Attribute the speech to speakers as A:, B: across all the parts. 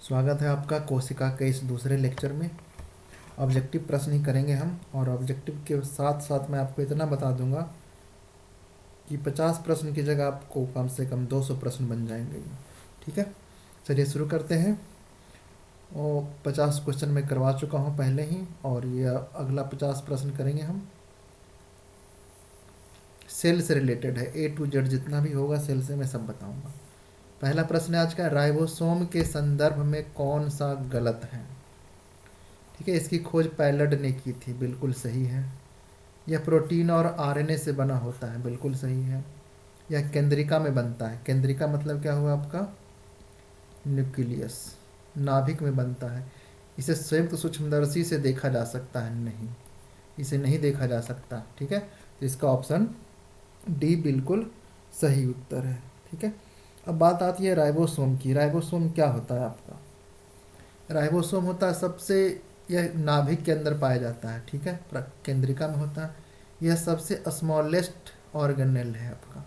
A: स्वागत है आपका कोशिका के इस दूसरे लेक्चर में। ऑब्जेक्टिव प्रश्न ही करेंगे हम, और ऑब्जेक्टिव के साथ साथ मैं आपको इतना बता दूंगा कि 50 प्रश्न की जगह आपको कम से कम 200 प्रश्न बन जाएंगे। ठीक है, चलिए शुरू करते हैं। और 50 क्वेश्चन मैं करवा चुका हूँ पहले ही, और ये अगला 50 प्रश्न करेंगे हम। सेल से रिलेटेड है, A to Z जितना भी होगा सेल से मैं सब बताऊंगा। पहला प्रश्न है आज का, राइबोसोम के संदर्भ में कौन सा गलत है? ठीक है, इसकी खोज पैलड ने की थी, बिल्कुल सही है। यह प्रोटीन और आरएनए से बना होता है, बिल्कुल सही है। यह केंद्रिका में बनता है। केंद्रिका मतलब क्या हुआ आपका? न्यूक्लियस, नाभिक में बनता है। इसे संयुक्त सूक्ष्मदर्शी से देखा जा सकता है? नहीं, इसे नहीं देखा जा सकता। ठीक है, तो इसका ऑप्शन डी बिल्कुल सही उत्तर है। ठीक है, अब बात आती है राइबोसोम की। राइबोसोम क्या होता है आपका? राइबोसोम होता है सबसे, यह नाभिक के अंदर पाया जाता है। ठीक है, केंद्रिका में होता है। यह सबसे स्मॉलेस्ट ऑर्गेनेल है आपका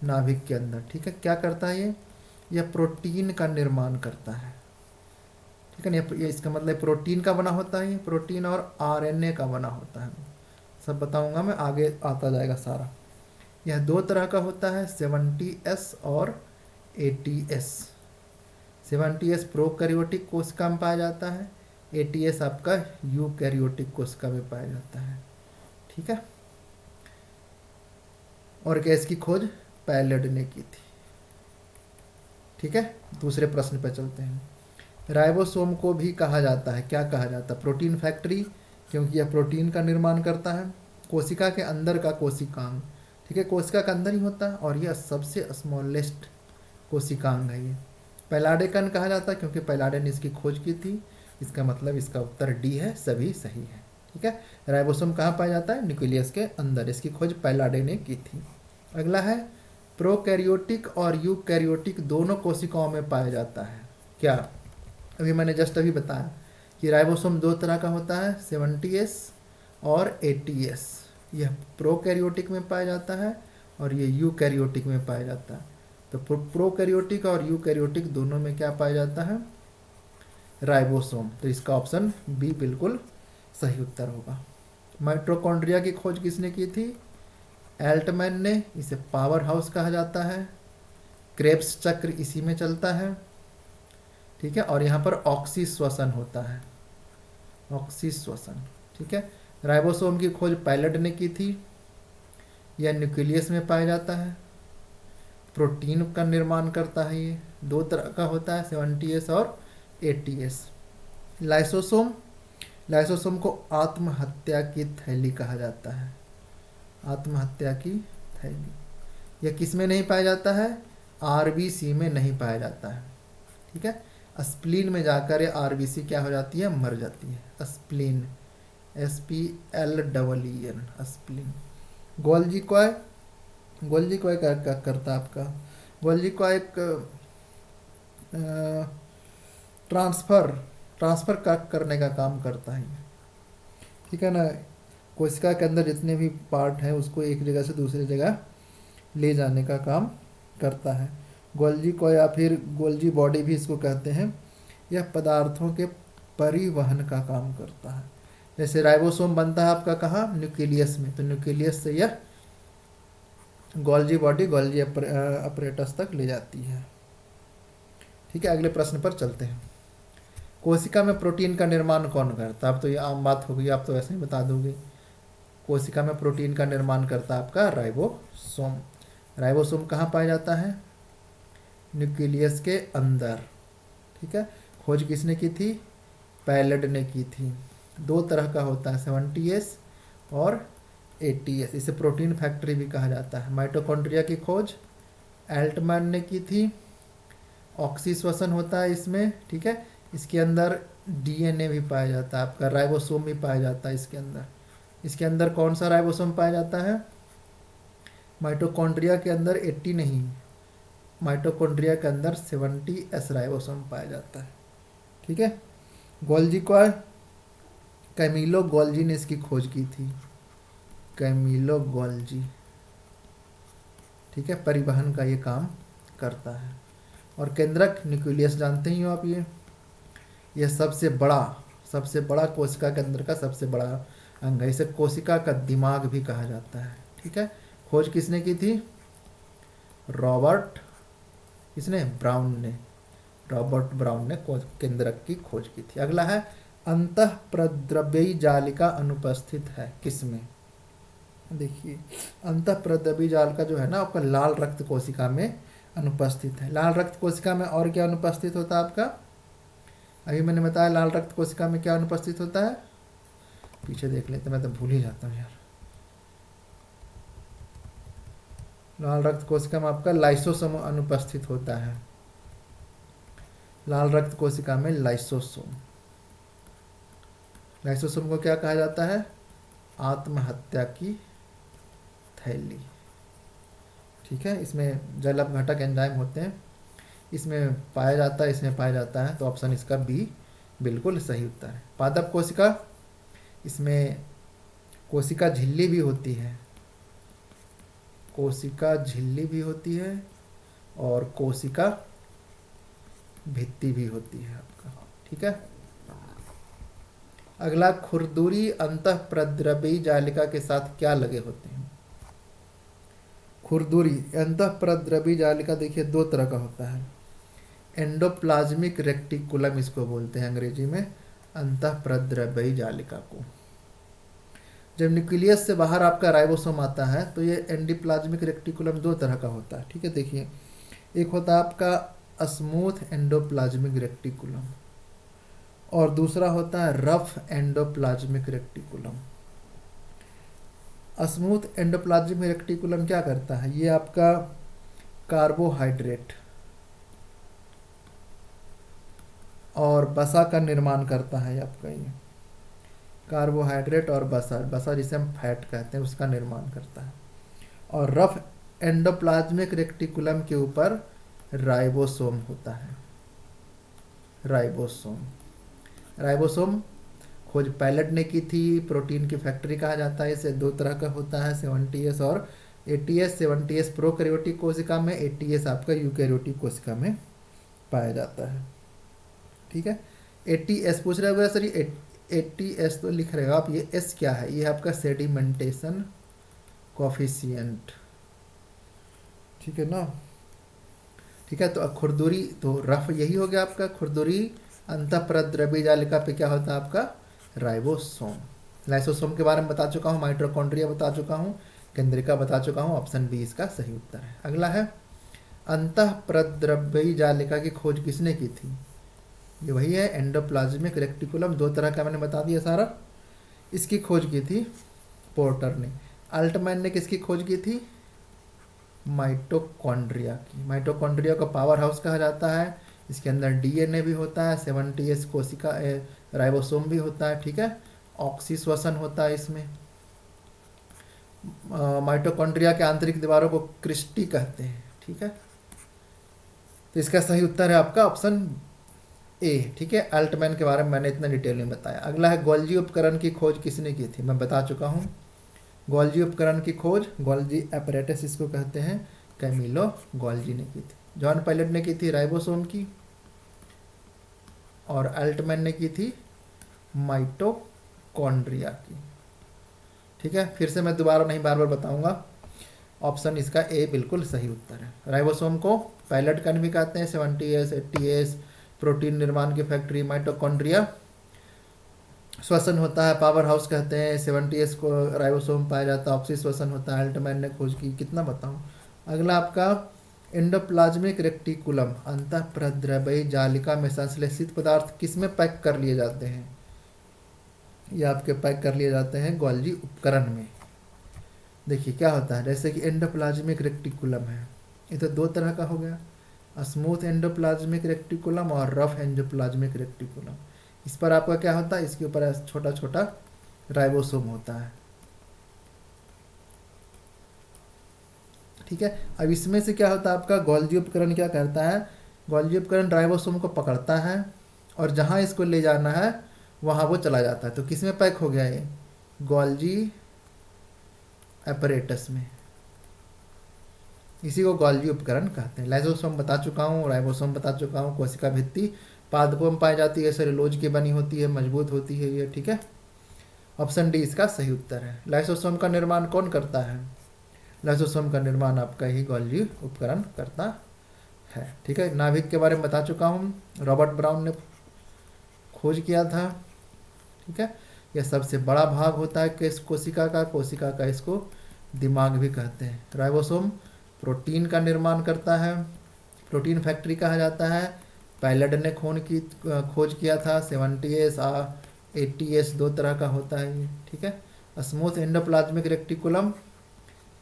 A: नाभिक के अंदर। ठीक है, क्या करता है यह प्रोटीन का निर्माण करता है। ठीक है, ये इसका मतलब प्रोटीन का बना होता है। ये प्रोटीन और आरएनए का बना होता है। सब बताऊंगा मैं, आगे आता जाएगा सारा। यह दो तरह का होता है, 70S और 80S। 70S प्रोकैरियोटिक कोशिका में पाया जाता है, 80S आपका यूकैरियोटिक कोशिका में पाया जाता है। ठीक है, और गैस की खोज पैलेड ने की थी। ठीक है, दूसरे प्रश्न पर चलते हैं। राइबोसोम को भी कहा जाता है, क्या कहा जाता है? प्रोटीन फैक्ट्री, क्योंकि यह प्रोटीन का निर्माण करता है। कोशिका के अंदर का कोशिकांग, ठीक है, कोशिका के अंदर ही होता है, और यह सबसे स्मॉलेस्ट कोशिकांग है। ये पैलाडेकन कहा जाता है, क्योंकि पैलाडे ने इसकी खोज की थी। इसका मतलब इसका उत्तर डी है, सभी सही है। ठीक है, राइबोसोम कहाँ पाया जाता है? न्यूक्लियस के अंदर। इसकी खोज पैलाडे ने की थी। अगला है, प्रोकैरियोटिक और यूकैरियोटिक दोनों कोशिकाओं में पाया जाता है। क्या? अभी मैंने जस्ट अभी बताया कि राइबोसोम दो तरह का होता है, 70S और 80S। यह प्रोकैरियोटिक में पाया जाता है और ये यूकैरियोटिक में पाया जाता है। तो प्रोकैरियोटिक और यूकैरियोटिक दोनों में क्या पाया जाता है? राइबोसोम। तो इसका ऑप्शन बी बिल्कुल सही उत्तर होगा। माइटोकॉन्ड्रिया की खोज किसने की थी? एल्टमैन ने। इसे पावर हाउस कहा जाता है। क्रेब्स चक्र इसी में चलता है। ठीक है, और यहाँ पर ऑक्सी श्वसन होता है, ऑक्सी श्वसन। ठीक है, राइबोसोम की खोज पैलेड ने की थी। यह न्यूक्लियस में पाया जाता है, प्रोटीन का निर्माण करता है। ये दो तरह का होता है, 70S और 80S। लाइसोसोम, लाइसोसोम को आत्महत्या की थैली कहा जाता है। आत्महत्या की थैली। यह किस में नहीं पाया जाता है? आरबीसी में नहीं पाया जाता है। ठीक है, स्प्लीन में जाकर ये आरबीसी क्या हो जाती है? मर जाती है। Spleen, SPLEEN, spleen. Golgi coy, Golgi coy क्या करता है आपका? गोल्जी कॉय एक ट्रांसफर ट्रांसफर करने का काम करता है। ठीक है ना, कोशिका के अंदर जितने भी पार्ट हैं उसको एक जगह से दूसरी जगह ले जाने का काम करता है। गोल्जी कॉय या फिर गोल्जी बॉडी भी इसको कहते हैं। यह पदार्थों के परिवहन का काम करता है। जैसे राइबोसोम बनता है आपका कहाँ? न्यूक्लियस में। तो न्यूक्लियस से यह गोल्जी बॉडी गोल्जी अपरेटस तक ले जाती है। ठीक है, अगले प्रश्न पर चलते हैं। कोशिका में प्रोटीन का निर्माण कौन करता है? अब तो ये आम बात हो गई, आप तो वैसे ही बता दोगे। कोशिका में प्रोटीन का निर्माण करता है आपका राइबोसोम। राइबोसोम कहाँ पाया जाता है? न्यूक्लियस के अंदर। ठीक है, खोज किसने की थी? पैलेड ने की थी। दो तरह का होता है, 70S और 80S। इसे प्रोटीन फैक्ट्री भी कहा जाता है। माइटोकॉन्ड्रिया की खोज एल्टमैन ने की थी। ऑक्सी श्वसन होता है इसमें। ठीक है, इसके अंदर DNA भी पाया जाता है आपका, राइबोसोम भी पाया जाता है इसके अंदर। इसके अंदर कौन सा राइबोसोम पाया जाता है? माइटोकॉन्ड्रिया के अंदर 80 नहीं, माइटोकॉन्ड्रिया के अंदर 70S राइबोसोम पाया जाता है। ठीक है, गोल्जी कॉय, कैमिलो गोल्जी ने इसकी खोज की थी। Camillo Golgi. ठीक है, परिवहन का ये काम करता है। और केंद्रक न्यूक्लियस जानते ही हो आप। ये यह सबसे बड़ा कोशिका के अंदर का सबसे बड़ा अंग है। इसे कोशिका का दिमाग भी कहा जाता है। ठीक है, खोज किसने की थी? रॉबर्ट ब्राउन ने केंद्रक की खोज की थी। अगला है अंतःप्रद्रव्यी जालिका अनुपस्थित है किसमें? देखिए, अंतःप्रद्रव्यी जालिका जो है ना आपका लाल रक्त कोशिका में अनुपस्थित है। लाल रक्त कोशिका में और क्या अनुपस्थित होता है आपका? अभी मैंने बताया लाल रक्त कोशिका में क्या अनुपस्थित होता है, पीछे देख लेते, मैं तो भूल ही जाता हूँ यार। लाल रक्त कोशिका में आपका लाइसोसोम अनुपस्थित होता है। लाल रक्त कोशिका में लाइसोसोम को क्या कहा जाता है? आत्महत्या की थैली। ठीक है, इसमें जल अपघटक एंजाइम होते हैं, इसमें पाया जाता है, तो ऑप्शन इसका बी बिल्कुल सही उत्तर है। पादप कोशिका, इसमें कोशिका झिल्ली भी होती है, और कोशिका भित्ति भी होती है आपका। ठीक है, अगला खुरदुरी अंतःप्रद्रव्यी जालिका के साथ क्या लगे होते हैं? खुरदुरी अंतःप्रद्रव्यी जालिका देखिए दो तरह का होता है। एंडोप्लाज्मिक रेक्टिकुलम इसको बोलते हैं अंग्रेजी में, अंतःप्रद्रव्यी जालिका को। जब न्यूक्लियस से बाहर आपका राइबोसोम आता है तो ये एंडोप्लाज्मिक रेक्टिकुलम दो तरह का होता है। ठीक है, देखिए, एक होता है आपका स्मूथ एंडोप्लाज्मिक रेक्टिकुलम और दूसरा होता है rough endoplasmic reticulum. Smooth endoplasmic reticulum क्या करता है? ये आपका कार्बोहाइड्रेट और वसा का निर्माण करता है। आपका ये कार्बोहाइड्रेट और वसा जिसे हम फैट कहते हैं उसका निर्माण करता है। और रफ एंडोप्लाज्मिक रेक्टिकुलम के ऊपर राइबोसोम होता है। राइबोसोम खोज पैलेट ने की थी। प्रोटीन की फैक्ट्री कहा जाता है इसे। दो तरह का होता है, 70S और 80S। 70S प्रोकैरियोटिक कोशिका में, 80S आपका यूकैरियोटिक कोशिका में पाया जाता है। ठीक है, 80S पूछ रहे होगा सर, 80S तो लिख रहे हो आप, ये S क्या है? ये आपका सेडिमेंटेशन कोफिशिएंट। ठीक है ना? ठीक है, तो खुरदुरी तो रफ यही हो गया आपका। खुरदुरी अंतःप्रद्रव्यी जालिका पे क्या होता है आपका? राइबोसोम। लाइसोसोम के बारे में बता चुका हूँ, माइटोकॉन्ड्रिया बता चुका हूँ, केंद्रिका बता चुका हूँ। ऑप्शन बी इसका सही उत्तर है। अगला है अंतःप्रद्रव्यी जालिका की खोज किसने की थी? ये वही है एंडोप्लाज्मिक रेक्टिकुलम, दो तरह का मैंने बता दिया सारा। इसकी खोज की थी पोर्टर ने। अल्टमैन ने किसकी खोज की थी? माइटोकॉन्ड्रिया की। माइटोकॉन्ड्रिया का पावर हाउस कहा जाता है। इसके अंदर डीएनए भी होता है, 70S कोशिका राइबोसोम भी होता है। ठीक है, ऑक्सीश्वसन होता है इसमें। माइटोकॉन्ड्रिया के आंतरिक दीवारों को क्रिस्टी कहते हैं। ठीक है, तो इसका सही उत्तर है आपका ऑप्शन ए। ठीक है, अल्टमैन के बारे में मैंने इतना डिटेल में बताया। अगला है गोल्जी उपकरण की खोज किसने की थी? मैं बता चुका हूँ। गोल्जी उपकरण की खोज, गोल्जी एपरेटस इसको कहते हैं, कैमिलो गोल्जी ने की थी। जॉन पायलट ने की थी राइबोसोम की और अल्टमैन ने की थी माइटोकॉन्ड्रिया की। ठीक है, फिर से मैं दोबारा नहीं बार बार बताऊंगा। ऑप्शन इसका ए बिल्कुल सही उत्तर है। राइबोसोम को पायलट कण भी कहते हैं, 70S 80S प्रोटीन निर्माण की फैक्ट्री। माइटोकॉन्ड्रिया श्वसन होता है, पावर हाउस कहते हैं। 70S को राइबोसोम पाया जाता है, ऑक्सी श्वसन होता है। अल्टमैन ने खोज की। कितना बताऊं? अगला आपका एंडोप्लाज्मिक रेक्टिकुलम अंतःप्रद्रव्यी जालिका में संश्लेषित पदार्थ किस में पैक कर लिए जाते हैं? ये आपके पैक कर लिए जाते हैं गोल्जी उपकरण में। देखिए क्या होता है, जैसे कि एंडोप्लाज्मिक रेक्टिकुलम है, ये तो दो तरह का हो गया, स्मूथ एंडोप्लाज्मिक रेक्टिकुलम और रफ एंडोप्लाज्मिक रेक्टिकुलम। इस पर आपका क्या होता है? इसके ऊपर छोटा छोटा राइबोसोम होता है। ठीक है, अब इसमें से क्या होता है आपका? गोल्जी उपकरण क्या करता है? गोल्जी उपकरण राइबोसोम को पकड़ता है और जहां इसको ले जाना है वहां वो चला जाता है। तो किस में पैक हो गया ये? गोल्जी एपरेटस में। इसी को गोल्जी उपकरण कहते हैं। लाइसोसोम बता चुका हूँ, राइबोसोम बता चुका हूँ, कोशिका भित्ति, पादपों में पाई जाती है, सेलुलोज की बनी होती है, मजबूत होती है ये, ठीक है। ऑप्शन डी इसका सही उत्तर है। लाइसोसोम का निर्माण कौन करता है? लाइसोसोम का निर्माण आपका ही गोल्जी उपकरण करता है, ठीक है। नाभिक के बारे में बता चुका हूँ, रॉबर्ट ब्राउन ने खोज किया था, ठीक है। यह सबसे बड़ा भाग होता है किस कोशिका का इसको दिमाग भी कहते हैं। राइबोसोम प्रोटीन का निर्माण करता है, प्रोटीन फैक्ट्री कहा जाता है। पैलेड ने खोज किया था। 70S 80S दो तरह का होता है ये, ठीक है। स्मूथ एंडोप्लाज्मिक रेक्टिकुलम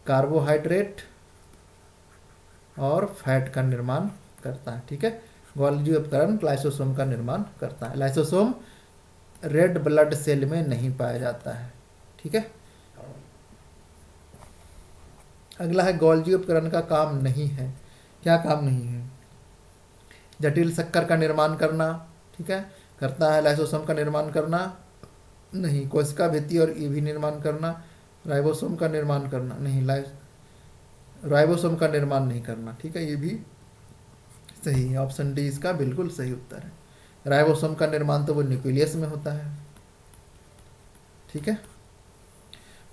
A: कार्बोहाइड्रेट और फैट का निर्माण करता है, ठीक है। गोल्जी उपकरण लाइसोसोम का निर्माण करता है। लाइसोसोम रेड ब्लड सेल में नहीं पाया जाता है, ठीक है। अगला है गोल्जी उपकरण का काम नहीं है। क्या काम नहीं है? जटिल शक्कर का निर्माण करना, ठीक है, करता है। लाइसोसोम का निर्माण करना नहीं। कोशिका भित्ति और ईवी निर्माण करना। राइबोसोम का निर्माण करना नहीं। राइबोसोम का निर्माण नहीं करना, ठीक है, ये भी सही है। ऑप्शन डी इसका बिल्कुल सही उत्तर है। राइबोसोम का निर्माण तो वो न्यूक्लियस में होता है, ठीक है।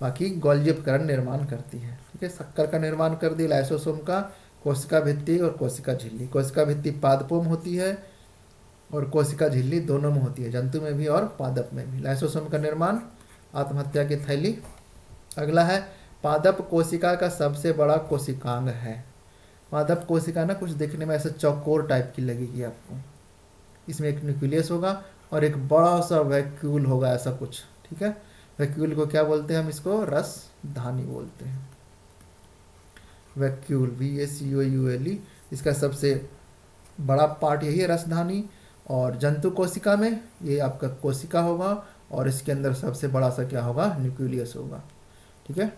A: बाकी गोल्जी उपकरण निर्माण करती है, ठीक है। शक्कर का निर्माण कर दी लाइसोसोम का, कोशिका भित्ति और कोशिका झिल्ली। कोशिका भित्ति पादपों में होती है और कोशिका झिल्ली दोनों में होती है, जंतु में भी और पादप में भी। लाइसोसोम का निर्माण आत्महत्या की थैली। अगला है पादप कोशिका का सबसे बड़ा कोशिकांग है। पादप कोशिका ना कुछ देखने में ऐसे चौकोर टाइप की लगेगी आपको। इसमें एक न्यूक्लियस होगा और एक बड़ा सा वैक्यूल होगा ऐसा कुछ, ठीक है। वैक्यूल को क्या बोलते हैं हम? इसको रसधानी बोलते हैं। वैक्यूल VACULE, इसका सबसे बड़ा पार्ट यही है, रसधानी। और जंतु कोशिका में ये आपका कोशिका होगा और इसके अंदर सबसे बड़ा सा क्या होगा? न्यूक्लियस होगा, ठीक है।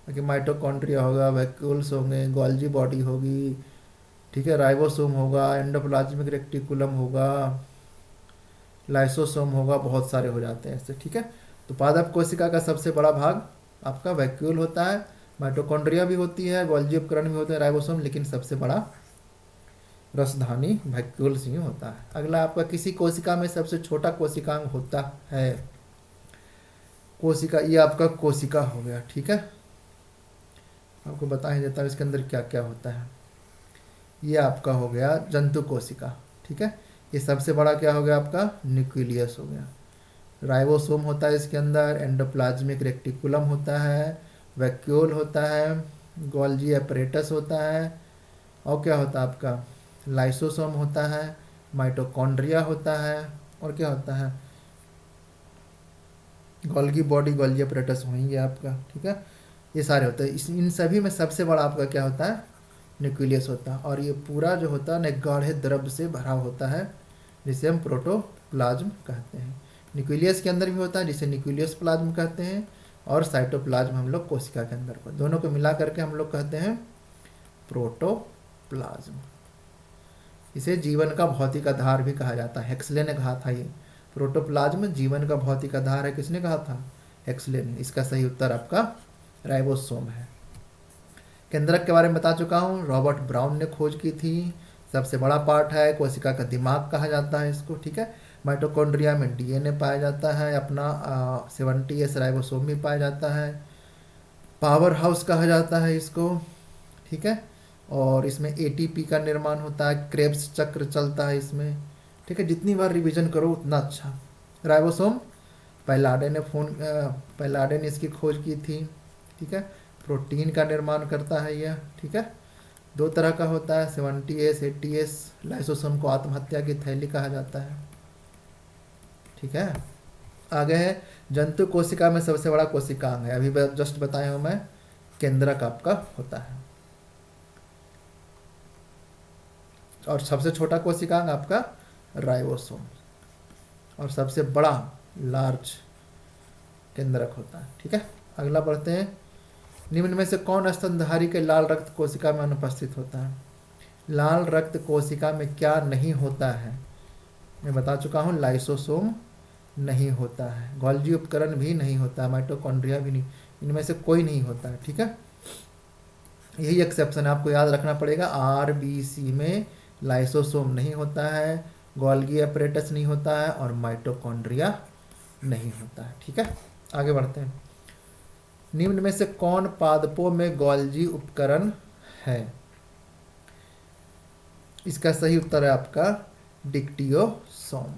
A: कि माइटोकॉन्ड्रिया होगा, वैक्यूल्स होंगे, गोल्जी बॉडी होगी, ठीक है, राइबोसोम होगा, एंडोप्लाज्मिक रेक्टिकुलम होगा, लाइसोसोम होगा, बहुत सारे हो जाते हैं ऐसे, ठीक है। तो पादप कोशिका का सबसे बड़ा भाग आपका वैक्यूल होता है। माइटोकॉन्ड्रिया भी होती है, गोल्जी उपकरण भी होते हैं, राइबोसोम, लेकिन सबसे बड़ा रसधानी वैक्यूल्स ही होता है। अगला आपका किसी कोशिका में सबसे छोटा कोशिकांग होता है। कोशिका, ये आपका कोशिका हो गया, ठीक है। आपको बता ही देता हूँ इसके अंदर क्या क्या होता है। ये आपका हो गया जंतु कोशिका, ठीक है। ये सबसे बड़ा क्या हो गया? आपका न्यूक्लियस हो गया। राइबोसोम होता है इसके अंदर, एंडोप्लाज्मिक रेक्टिकुलम होता है, वैक्यूल होता है, गोल्जी अपरेटस होता है, और क्या होता है आपका? लाइसोसोम होता है, माइटोकॉन्ड्रिया होता है, और क्या होता है? गोल्गी बॉडी, गोल्जी अपरेटस होंगे आपका, ठीक है। ये सारे होते हैं। इन सभी में सबसे बड़ा आपका क्या होता है? न्यूक्लियस होता है। और ये पूरा जो होता है ना गाढ़े द्रव्य से भरा होता है, जिसे हम प्रोटोप्लाज्म कहते हैं। न्यूक्लियस के अंदर भी होता है जिसे न्यूक्लियस प्लाज्म कहते हैं, और साइटोप्लाज्म हम लोग कोशिका के अंदर को, दोनों को मिला करके हम लोग कहते हैं प्रोटोप्लाज्म। इसे जीवन का भौतिक आधार भी कहा जाता है। हेक्सले ने कहा था ये प्रोटोप्लाज्म जीवन का भौतिक आधार है। किसने कहा था? हेक्सले ने। इसका सही उत्तर आपका राइबोसोम है। केंद्रक के बारे में बता चुका हूँ, रॉबर्ट ब्राउन ने खोज की थी। सबसे बड़ा पार्ट है, कोशिका का दिमाग कहा जाता है इसको, ठीक है। माइटोकॉन्ड्रिया में DNA पाया जाता है अपना, 70S राइबोसोम भी पाया जाता है। पावर हाउस कहा जाता है इसको, ठीक है। और इसमें ATP का निर्माण होता है, क्रेब्स चक्र चलता है इसमें, ठीक है। जितनी बार रिवीजन करो उतना अच्छा। राइबोसोम पैलाडे ने इसकी खोज की थी, ठीक है। प्रोटीन का निर्माण करता है यह, ठीक है। दो तरह का होता है, 70S 80S। लाइसोसोम को आत्महत्या की थैली कहा जाता है, ठीक है। आगे है जंतु कोशिका में सबसे बड़ा कोशिकांग है, अभी जस्ट बताया हूं मैं, केंद्रक आपका होता है। और सबसे छोटा कोशिकांग आपका राइबोसोम, और सबसे बड़ा लार्ज केंद्रक होता है, ठीक है। अगला बढ़ते हैं। निम्न में से कौन स्तनधारी के लाल रक्त कोशिका में अनुपस्थित होता है? लाल रक्त कोशिका में क्या नहीं होता है? मैं बता चुका हूँ, लाइसोसोम नहीं होता है, गोल्जी उपकरण भी नहीं होता है, माइटोकॉन्ड्रिया भी नहीं, इनमें से कोई नहीं होता है, ठीक है। यही एक्सेप्शन आपको याद रखना पड़ेगा। RBC में लाइसोसोम नहीं होता है, गोल्गी अपरेटस नहीं होता है और माइटोकॉन्ड्रिया नहीं होता है। ठीक है, आगे बढ़ते हैं। निम्न में से कौन पादपों में गोल्जी उपकरण है? इसका सही उत्तर है आपका डिक्टियोसोम।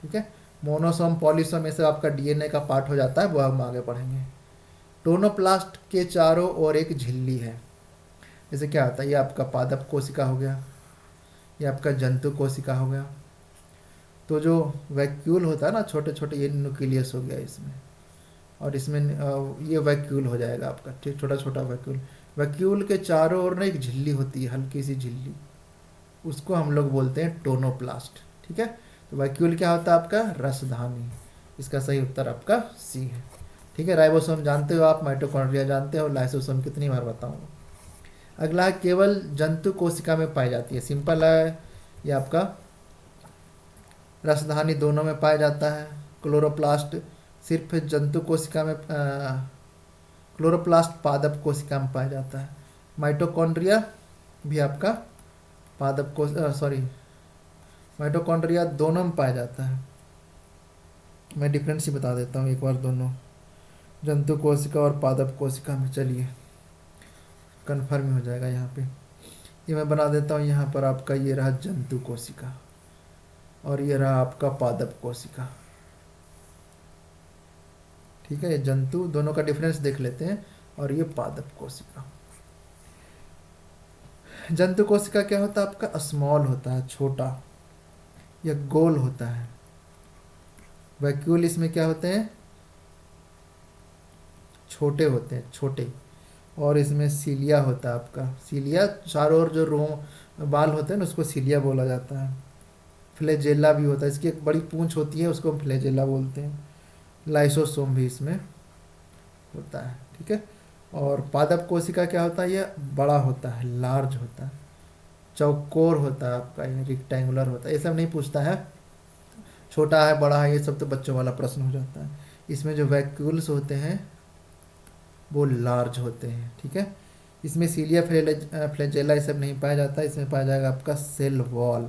A: ठीक है, मोनोसोम पॉलीसोम में से आपका डीएनए का पार्ट हो जाता है, वो हम आगे पढ़ेंगे। टोनोप्लास्ट के चारों ओर एक झिल्ली है। जैसे क्या होता है, ये आपका पादप कोशिका हो गया, ये आपका जंतु कोशिका हो गया। तो जो वैक्यूल होता है ना, छोटे छोटे, ये न्यूक्लियस हो गया इसमें, और इसमें ये वैक्यूल हो जाएगा आपका, ठीक, छोटा छोटा वैक्यूल। वैक्यूल के चारों ओर ना एक झिल्ली होती है, हल्की सी झिल्ली, उसको हम लोग बोलते हैं टोनोप्लास्ट। ठीक है, तो वैक्यूल क्या होता है आपका? रसधानी। इसका सही उत्तर आपका सी है। ठीक है, राइबोसोम जानते हो आप, माइटोकॉन्ड्रिया जानते हो, लाइसोसोम कितनी बार बताऊंगा। अगला है केवल जंतु कोशिका में पाई जाती है। सिंपल है, ये आपका रसधानी दोनों में पाया जाता है। क्लोरोप्लास्ट सिर्फ जंतु कोशिका में, क्लोरोप्लास्ट पादप कोशिका में पाया जाता है। माइटोकॉन्ड्रिया भी आपका पादप को सॉरी माइटोकॉन्ड्रिया दोनों में पाया जाता है। मैं डिफरेंस ही बता देता हूँ एक बार, दोनों जंतु कोशिका और पादप कोशिका में। चलिए कन्फर्म हो जाएगा यहाँ पे। ये मैं बना देता हूँ यहाँ पर आपका, ये रहा जंतु कोशिका और ये रहा आपका पादप कोशिका। ठीक है, ये जंतु, दोनों का डिफरेंस देख लेते हैं, और ये पादप कोशिका। जंतु कोशिका क्या होता है आपका? स्मॉल होता है, छोटा या गोल होता है। वैक्यूल इसमें क्या होते हैं? छोटे होते हैं, छोटे। और इसमें सीलिया होता है आपका, सीलिया चारों ओर जो बाल होते हैं ना, उसको सीलिया बोला जाता है। फ्लैजेला भी होता है, इसकी एक बड़ी पूंछ होती है, उसको हम फ्लैजेला बोलते हैं। लाइसोसोम भी इसमें होता है। ठीक है, और पादप कोशिका क्या होता है? ये बड़ा होता है, लार्ज होता है, चौकोर होता है आपका, ये रेक्टेंगुलर होता है। ये सब नहीं पूछता है, छोटा है बड़ा है ये सब तो बच्चों वाला प्रश्न हो जाता है। इसमें जो वैक्यूल्स होते हैं वो लार्ज होते हैं। ठीक है, इसमें सीलिया फ्लैजेला ये सब नहीं पाया जाता। इसमें पाया जाएगा आपका सेल वॉल,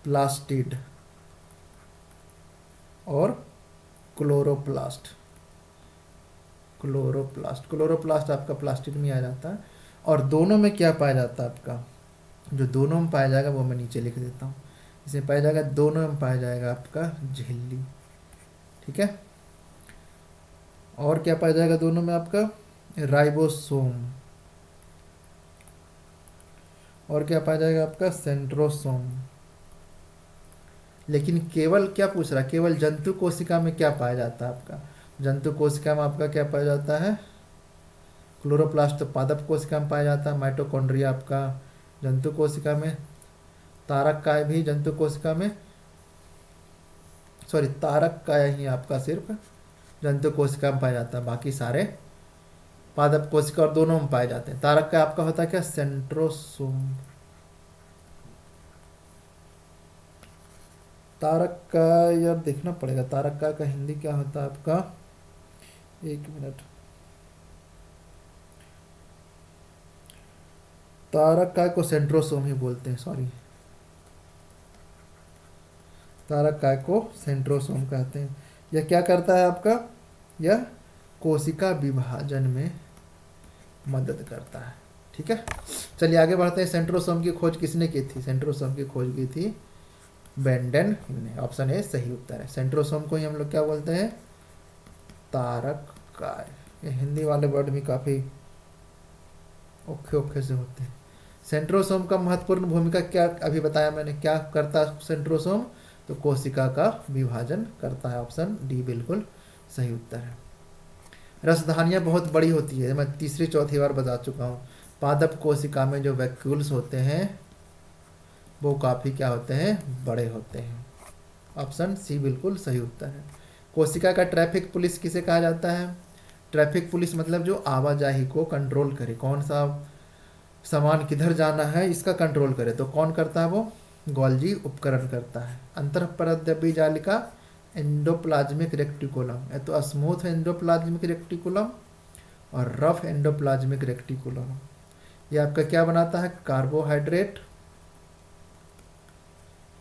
A: प्लास्टिड और क्लोरोप्लास्ट। क्लोरोप्लास्ट आपका प्लास्टिड में आ जाता है। और दोनों में क्या पाया जाता है आपका? जो दोनों में पाया जाएगा वो मैं नीचे लिख देता हूँ। इसमें पाया जाएगा, दोनों में पाया जाएगा आपका झिल्ली। ठीक है, और क्या पाया जाएगा दोनों में आपका? राइबोसोम। और क्या पाया जाएगा आपका? सेंट्रोसोम। लेकिन केवल क्या पूछ रहा है? केवल जंतु कोशिका में क्या पाया जाता है आपका? जंतु कोशिका में आपका क्या पाया जाता है? क्लोरोप्लास्ट तो पादप कोशिका में पाया जाता है। माइटोकॉन्ड्रिया आपका जंतु कोशिका में। तारक काय भी जंतु कोशिका में, सॉरी तारक काय ही आपका सिर्फ जंतु कोशिका में पाया जाता है, बाकी सारे पादप कोशिका और दोनों में पाए जाते हैं। तारक काय आपका होता है क्या? सेंट्रोसोम। तारक का यार देखना पड़ेगा, तारक का हिंदी क्या होता है आपका? एक मिनट। तारक काय को सेंट्रोसोम ही बोलते हैं, सॉरी, तारक काय को सेंट्रोसोम कहते हैं। यह क्या करता है आपका? यह कोशिका विभाजन में मदद करता है। ठीक है, चलिए आगे बढ़ते हैं। सेंट्रोसोम की खोज किसने की थी? सेंट्रोसोम की खोज की थी बेंडेन ने। ऑप्शन ए सही उत्तर है। सेंट्रोसोम को ही हम लोग क्या बोलते हैं? तारक काय। ये हिंदी वाले वर्ड भी काफ़ी औखे औखे से होते हैं। सेंट्रोसोम का महत्वपूर्ण भूमिका क्या अभी बताया मैंने, क्या करता है सेंट्रोसोम? तो कोशिका का विभाजन करता है। ऑप्शन डी बिल्कुल सही उत्तर है। रसधानियाँ बहुत बड़ी होती है, मैं तीसरी चौथी बार बता चुका हूँ। पादप कोशिका में जो वैक्यूल्स होते हैं वो काफ़ी क्या होते हैं? बड़े होते हैं। ऑप्शन सी बिल्कुल सही उत्तर है। कोशिका का ट्रैफिक पुलिस किसे कहा जाता है? ट्रैफिक पुलिस मतलब जो आवाजाही को कंट्रोल करे, कौन सा सामान किधर जाना है इसका कंट्रोल करे, तो कौन करता है? वो गोल्जी उपकरण करता है। अंतःपरद्रव्य जालिका एंडोप्लाज्मिक रेक्टिकुलम, है तो स्मूथ एंडोप्लाज्मिक रेक्टिकुलम और रफ एंडोप्लाज्मिक रेक्टिकुलम। ये आपका क्या बनाता है? कार्बोहाइड्रेट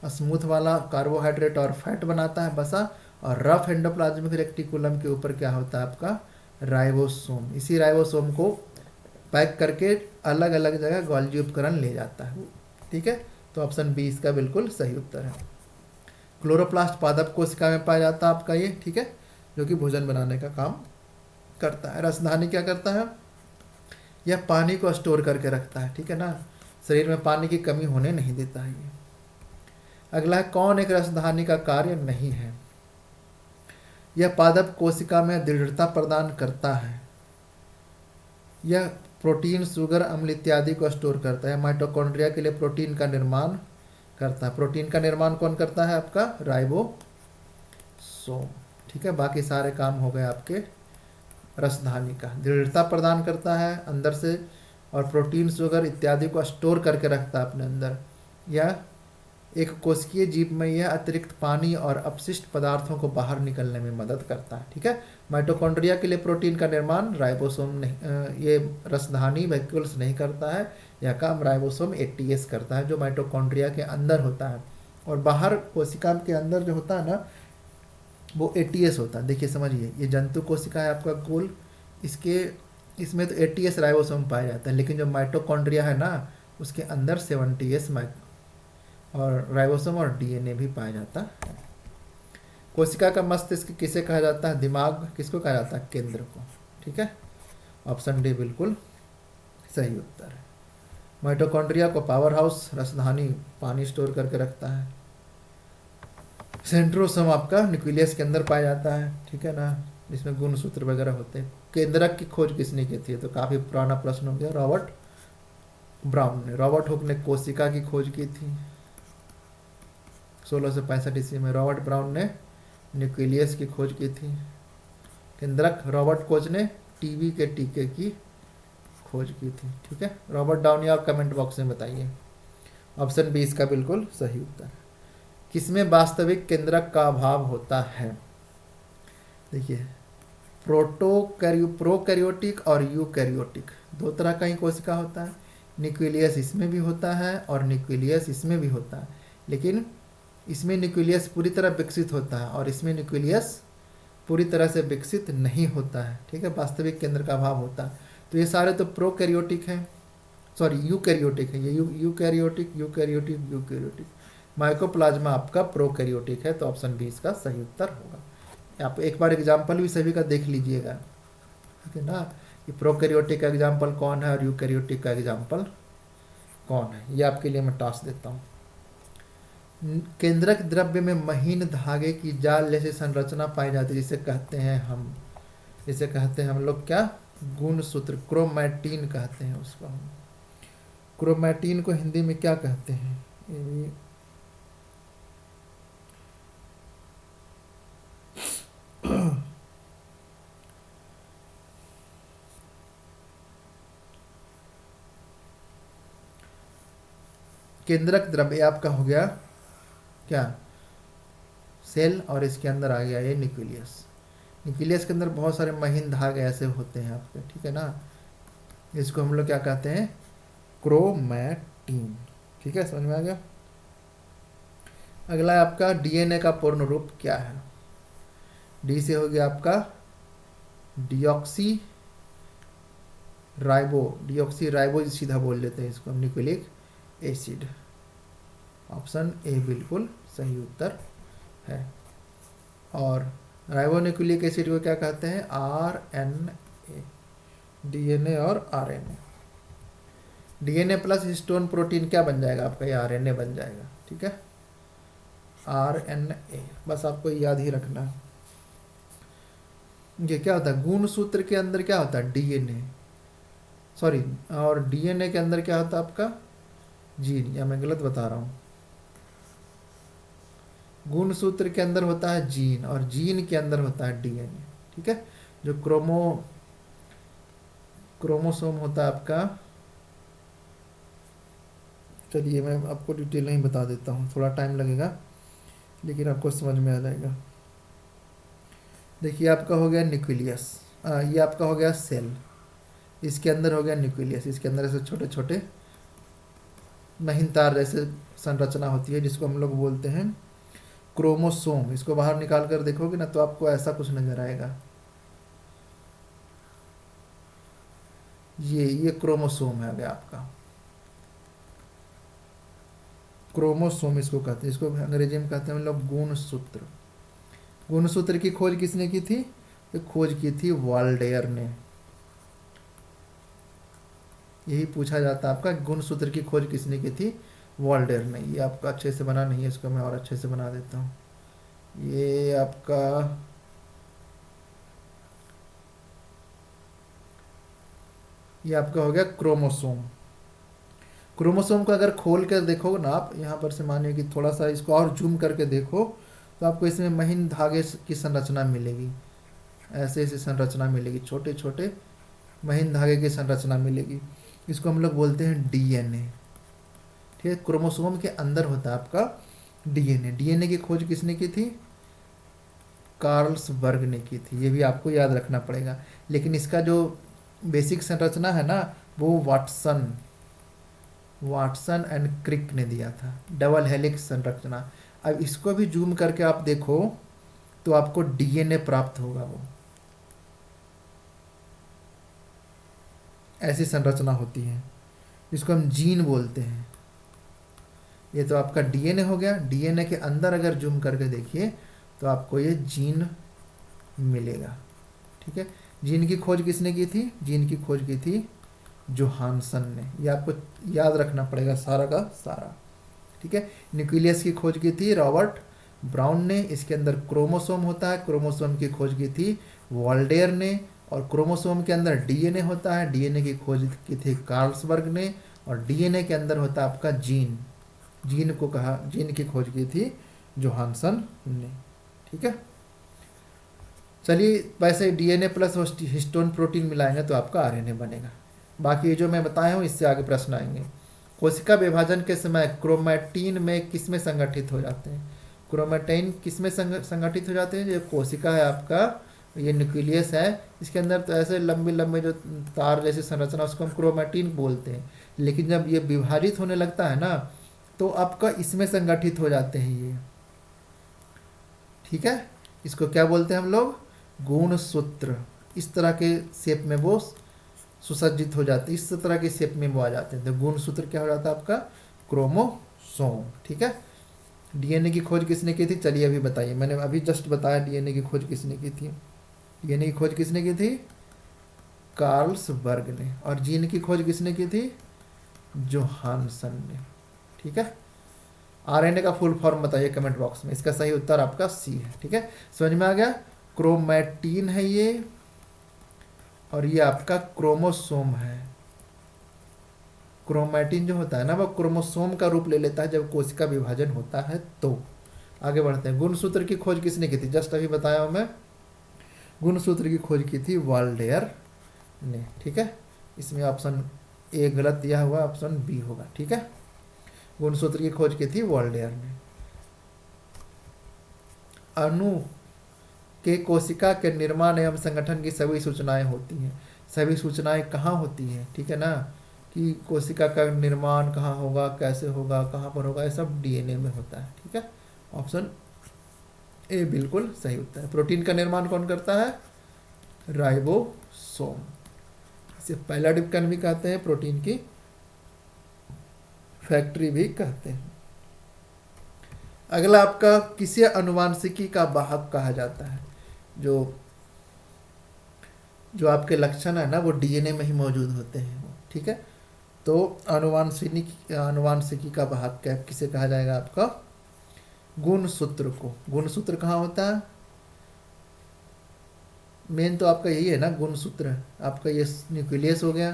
A: स्मूथ वाला कार्बोहाइड्रेट और फैट बनाता है वसा, और रफ एंडोप्लाज्मिक रेटिकुलम के ऊपर क्या होता है आपका राइबोसोम। इसी राइबोसोम को पैक करके अलग अलग जगह गोल्जी उपकरण ले जाता है। ठीक है, तो ऑप्शन बी इसका बिल्कुल सही उत्तर है। क्लोरोप्लास्ट पादप कोशिका में पाया जाता है आपका ये, ठीक है, जो कि भोजन बनाने का काम करता है। रसधानी क्या करता है, यह पानी को स्टोर करके रखता है, ठीक है ना, शरीर में पानी की कमी होने नहीं देता है ये। अगला है, कौन एक रसधानी का कार्य नहीं है। यह पादप कोशिका में दृढ़ता प्रदान करता है। यह प्रोटीन, शुगर, अम्ल इत्यादि को स्टोर करता है। माइटोकॉन्ड्रिया के लिए प्रोटीन का निर्माण करता है। प्रोटीन का निर्माण कौन करता है आपका राइबोसोम। ठीक है, बाकी सारे काम हो गए आपके रसधानी का। दृढ़ता प्रदान करता है अंदर से, और प्रोटीन, शुगर इत्यादि को स्टोर करके रखता है अपने अंदर। यह एक कोशिकीय जीव में यह अतिरिक्त पानी और अपशिष्ट पदार्थों को बाहर निकलने में मदद करता है। ठीक है, माइटोकॉन्ड्रिया के लिए प्रोटीन का निर्माण राइबोसोम नहीं, ये रसधानी वैक्यूल्स नहीं करता है। यह काम राइबोसोम एटीएस करता है, जो माइटोकॉन्ड्रिया के अंदर होता है, और बाहर कोशिका के अंदर जो होता है ना वो एटीएस होता है। देखिए समझिए, ये जंतु कोशिका है आपका गोल, इसमें तो एटीएस राइबोसोम पाया जाता है, लेकिन जो माइटोकॉन्ड्रिया है ना उसके अंदर 70S और राइबोसोम और डीएनए भी पाया जाता है। कोशिका का मस्तिष्क किसे कहा जाता है, दिमाग किसको कहा जाता है, केंद्र को। ठीक है, ऑप्शन डी बिल्कुल सही उत्तर है। माइटोकॉन्ड्रिया को पावर हाउस, रसधानी पानी स्टोर करके रखता है। सेंट्रोसोम आपका न्यूक्लियस के अंदर पाया जाता है, ठीक है ना, जिसमें गुणसूत्र वगैरह होते हैं। केंद्रक की खोज किसने की थी, तो काफी पुराना प्रश्न हो गया, रॉबर्ट ब्राउन ने। रॉबर्ट हुक ने कोशिका की खोज की थी 1665 ईस्वी में। रॉबर्ट ब्राउन ने न्यूक्लियस की खोज की थी। केंद्रक रॉबर्ट कोच ने टीबी के टीके की खोज की थी। ठीक है, रॉबर्ट डाउनी आप कमेंट बॉक्स में बताइए। ऑप्शन बी इसका बिल्कुल सही उत्तर है। किसमें वास्तविक केंद्रक का अभाव होता है, देखिए प्रोकैरियोटिक और यूकैरियोटिक दो तरह का ही कोशिका होता है। न्यूक्लियस इसमें भी होता है और न्यूक्लियस इसमें भी होता है, लेकिन इसमें न्यूक्लियस पूरी तरह विकसित होता है और इसमें न्यूक्लियस पूरी तरह से विकसित नहीं होता है। ठीक है, वास्तविक केंद्र का अभाव होता है। तो ये सारे तो प्रोकैरियोटिक हैं, सॉरी यूकैरियोटिक है, ये यूकैरियोटिक। माइकोप्लाज्मा आपका प्रोकैरियोटिक है, तो ऑप्शन बी इसका सही उत्तर होगा। आप एक बार एग्जाम्पल भी सभी का देख लीजिएगा, ठीक है ना, कि प्रोकैरियोटिक का एग्जाम्पल कौन है और यूकैरियोटिक का एग्जाम्पल कौन है। ये आपके लिए मैं टास्क देता हूँ। केंद्रक द्रव्य में महीन धागे की जाल जैसी संरचना पाई जाती है, जिसे कहते हैं हम लोग क्या, गुणसूत्र, क्रोमैटिन कहते हैं उसको हम। क्रोमैटिन को हिंदी में क्या कहते हैं, ये भी केंद्रक द्रव्य आपका हो गया क्या, सेल, और इसके अंदर आ गया ये न्यूक्लियस। न्यूक्लियस के अंदर बहुत सारे महीन धागे ऐसे होते हैं आपके, ठीक है ना, इसको हम लोग क्या कहते हैं, क्रोमैटिन। ठीक है, समझ में आ गया। अगला है आपका डीएनए का पूर्ण रूप क्या है। डी से हो गया आपका डिऑक्सी राइबो सीधा बोल देते हैं इसको, न्यूक्लिक एसिड। ऑप्शन ए बिल्कुल सही उत्तर है। और राइबोन्यूक्लिक एसिड को क्या कहते हैं, आरएनए। डीएनए और RNA, DNA plus histone protein क्या बन जाएगा आपका, ये आरएनए बन जाएगा। ठीक है, आरएनए, बस आपको याद ही रखना है। ये क्या होता है, गुणसूत्र के अंदर क्या होता है, डीएनए, सॉरी, और डीएनए के अंदर क्या होता है आपका जीन, या मैं गलत बता रहा हूँ, गुणसूत्र के अंदर होता है जीन और जीन के अंदर होता है डीएनए। ठीक है, जो क्रोमोसोम होता है आपका, चलिए मैं आपको डिटेल नहीं बता देता हूँ, थोड़ा टाइम लगेगा लेकिन आपको समझ में आ जाएगा। देखिए आपका हो गया न्यूक्लियस, ये आपका हो गया सेल, इसके अंदर हो गया न्यूक्लियस, इसके अंदर ऐसे छोटे छोटे महीन तार जैसे संरचना होती है जिसको हम लोग बोलते हैं क्रोमोसोम। इसको बाहर निकाल कर देखोगे ना तो आपको ऐसा कुछ नजर आएगा। ये क्रोमोसोम है गया आपका, क्रोमोसोम इसको कहते हैं। इसको अंग्रेजी में कहते हैं हम लोग गुणसूत्र। गुणसूत्र की खोज किसने की थी? ये खोज की थी वाल्डेयर ने। यही पूछा जाता है आपका, गुणसूत्र की खोज किसने की थी? वाल्डेयर ने। ये आपका अच्छे से बना नहीं है, इसको मैं और अच्छे से बना देता हूँ। ये आपका हो गया क्रोमोसोम। क्रोमोसोम को अगर खोल कर देखो ना आप, यहाँ पर से मानिए कि थोड़ा सा इसको और जूम करके देखो तो आपको इसमें महीन धागे की संरचना मिलेगी। ऐसे ऐसे संरचना मिलेगी, छोटे छोटे महीन धागे की संरचना मिलेगी। इसको हम लोग बोलते हैं डीएनए। ठीक है, क्रोमोसोम के अंदर होता है आपका डीएनए। डीएनए की खोज किसने की थी? कार्लसबर्ग ने की थी। ये भी आपको याद रखना पड़ेगा। लेकिन इसका जो बेसिक संरचना है ना, वो वाटसन एंड क्रिक ने दिया था, डबल हेलिक्स संरचना। अब इसको भी जूम करके आप देखो तो आपको डीएनए प्राप्त होगा। वो ऐसी संरचना होती है, इसको हम जीन बोलते हैं। ये तो आपका डीएनए हो गया। डीएनए के अंदर अगर जूम करके देखिए तो आपको ये जीन मिलेगा। ठीक है, जीन की खोज किसने की थी? जीन की खोज की थी जोहानसन ने। ये आपको याद रखना पड़ेगा सारा का सारा। ठीक है, न्यूक्लियस की खोज की थी रॉबर्ट ब्राउन ने। इसके अंदर क्रोमोसोम होता है, क्रोमोसोम की खोज की थी वाल्डेयर ने। और क्रोमोसोम के अंदर डीएनए होता है, डीएनए की खोज की थी कार्लसबर्ग ने। और डीएनए के अंदर होता है आपका जीन। जीन की खोज की थी जोहानसन ने। ठीक है, चलिए वैसे डीएनए प्लस हिस्टोन प्रोटीन मिलाएंगे तो आपका आरएनए बनेगा। बाकी जो मैं बताया हूँ इससे आगे प्रश्न आएंगे। कोशिका विभाजन के समय क्रोमैटिन में किस में संगठित हो जाते हैं? क्रोमैटिन किस में संगठित हो जाते हैं? जो कोशिका है आपका, ये न्यूक्लियस है, इसके अंदर तो ऐसे लंबे लंबे जो तार जैसी संरचना, उसको हम क्रोमैटिन बोलते हैं। लेकिन जब ये विभाजित होने लगता है ना तो आपका इसमें संगठित हो जाते हैं ये। ठीक है, इसको क्या बोलते हैं हम लोग? गुणसूत्र। इस तरह के शेप में वो सुसज्जित हो जाते हैं, इस तरह के शेप में वो आ जाते हैं। तो गुणसूत्र क्या हो जाता है आपका? क्रोमोसोम। ठीक है, डीएनए की खोज किसने की थी? चलिए अभी बताइए, मैंने अभी जस्ट बताया डीएनए की खोज किसने की थी। डीएनए की खोज किसने की थी? कार्लसबर्ग ने। और जीन की खोज किसने की थी? जोहानसन ने। ठीक है, आरएनए का फुल फॉर्म बताइए कमेंट बॉक्स में। इसका सही उत्तर आपका सी है। ठीक है, समझ में आ गया? क्रोमैटिन है ये, और ये आपका क्रोमोसोम है। क्रोमैटिन जो होता है ना वो क्रोमोसोम का रूप ले लेता है जब कोशिका विभाजन होता है। तो आगे बढ़ते हैं। गुणसूत्र की खोज किसने की थी? जस्ट अभी बताया हूं मैं, गुणसूत्र की खोज की थी वाल्डेयर ने। ठीक है, इसमें ऑप्शन ए गलत दिया हुआ, ऑप्शन बी होगा। ठीक है, गुणसूत्र की खोज की थी वाल्डेयर ने। अणु के कोशिका के निर्माण एवं संगठन की सभी सूचनाएं होती हैं। सभी सूचनाएं कहाँ होती हैं? ठीक है ना, कि कोशिका का निर्माण कहाँ होगा, कैसे होगा, कहाँ पर होगा, ये सब डीएनए में होता है। ठीक है, ऑप्शन ए बिल्कुल सही उत्तर है। प्रोटीन का निर्माण कौन करता है? राइबोसोम। इसे पहला डिप्कन भी कहते हैं, प्रोटीन की फैक्ट्री भी कहते हैं। अगला आपका किसे अनुवांशिकी का वाहक कहा जाता है? जो आपके लक्षण है ना वो डीएनए में ही मौजूद होते हैं वो। ठीक है, तो अनुवांशिकी का वाहक क्या किसे कहा जाएगा? आपका गुणसूत्र को। गुणसूत्र कहाँ होता है? मेन तो आपका यही है ना, गुणसूत्र। आपका ये न्यूक्लियस हो गया।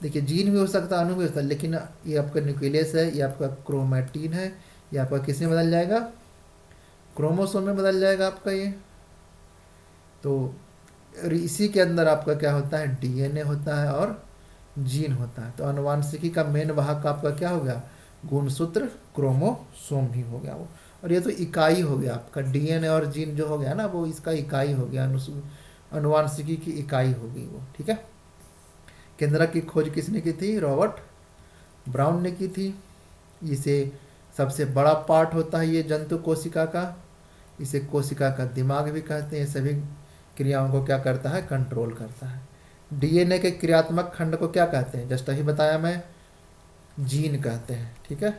A: देखिए जीन भी हो सकता है, अणु भी हो सकता है, लेकिन ये आपका न्यूक्लियस है, ये आपका क्रोमैटिन है, ये आपका किस में बदल जाएगा? क्रोमोसोम में बदल जाएगा आपका ये। तो इसी के अंदर आपका क्या होता है? डीएनए होता है और जीन होता है। तो अनुवांशिकी का मेन वाहक आपका क्या हो गया? गुणसूत्र, क्रोमोसोम ही हो गया वो। और ये तो इकाई हो गया आपका, डीएनए और जीन जो हो गया ना वो इसका इकाई हो गया, अनुवांशिकी की इकाई हो गई वो। ठीक है, केंद्रक की खोज किसने की थी? रॉबर्ट ब्राउन ने की थी। इसे सबसे बड़ा पार्ट होता है ये जंतु कोशिका का, इसे कोशिका का दिमाग भी कहते हैं। सभी क्रियाओं को क्या करता है, कंट्रोल करता है। डीएनए के क्रियात्मक खंड को क्या कहते हैं, जस्ट अभी बताया मैं, जीन कहते हैं। ठीक है।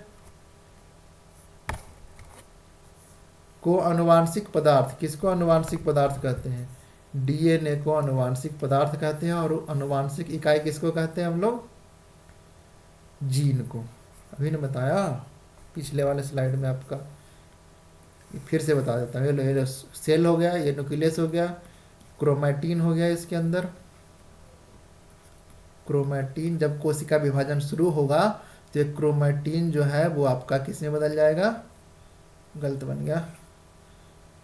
A: को अनुवांशिक पदार्थ, किसको अनुवांशिक पदार्थ कहते हैं, डीएनए को अनुवांशिक पदार्थ कहते हैं। और अनुवांशिक इकाई किसको कहते हैं हम लोग, जीन को। अभी ने बताया पिछले वाले स्लाइड में आपका, फिर से बता देता हूँ। ये सेल हो गया, ये न्यूक्लियस हो गया, क्रोमैटिन हो गया इसके अंदर। क्रोमैटिन जब कोशिका विभाजन शुरू होगा तो ये क्रोमैटिन जो है वो आपका किस में बदल जाएगा, गलत बन गया,